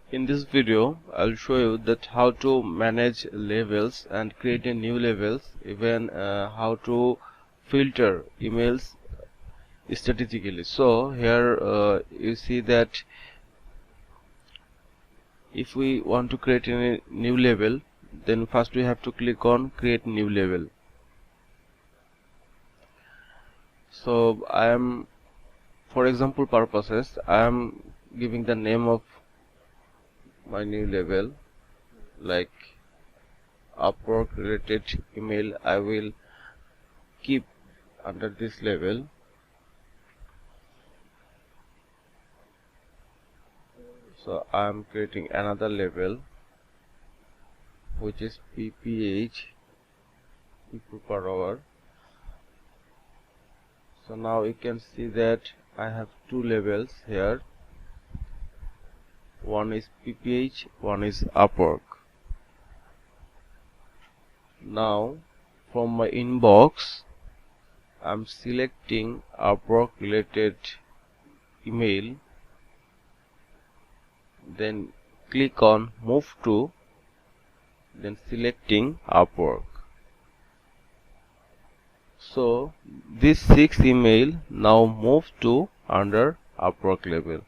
In this video, I'll show you that how to manage labels and create a new labels, even how to filter emails strategically. So here you see that if we want to create a new label, then first we have to click on create new label. So I am, for example purposes, I am giving the name of my new label like Upwork related email. I will keep under this label. So I am creating another label which is PPH, people per hour. So now you can see that I have two labels here. One is PPH, one is Upwork. Now from my inbox I'm selecting Upwork related email, then click on move to, then selecting Upwork. So this 6 email now move to under Upwork label.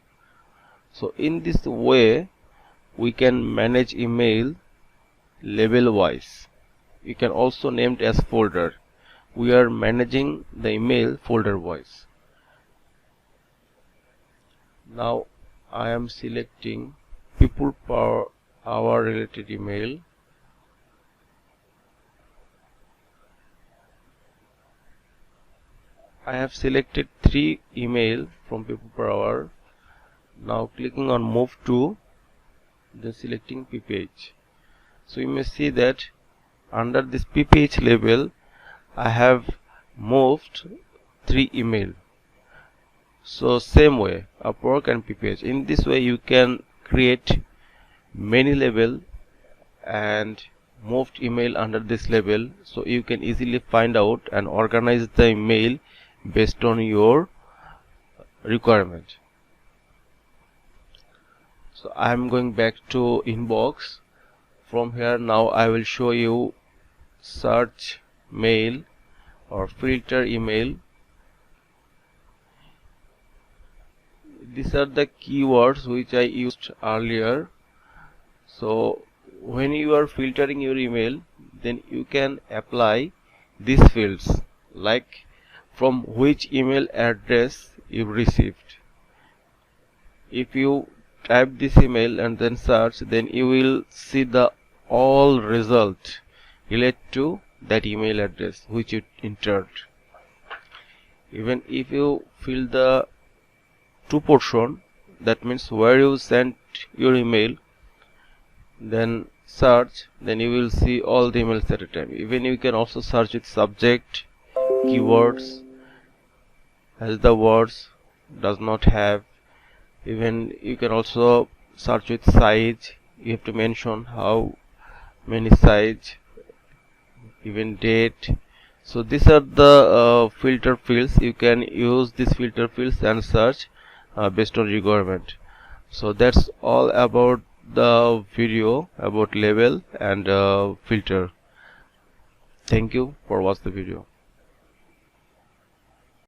So in this way we can manage email label wise. You can also name it as folder. We are managing the email folder wise. Now I am selecting people per hour related email. I have selected 3 email from people per hour. Now clicking on move to, then selecting PPH. So you may see that under this PPH label I have moved 3 email. So same way Upwork and PPH. In this way you can create many label and moved email under this label, so you can easily find out and organize the email based on your requirement. So I am going back to inbox. From here now I will show you search mail or filter email. These are the keywords which I used earlier. So when you are filtering your email, then you can apply these fields like from which email address you received. If you type this email and then search, then you will see the all result related to that email address which you entered. Even if you fill the to portion, that means where you sent your email, then search, then you will see all the emails at a time. Even you can also search with subject, keywords, as the words does not have. Even you can also search with size. You have to mention how many size, even date. So these are the filter fields. You can use these filter fields and search based on requirement. So that's all about the video about label and filter. Thank you for watching the video.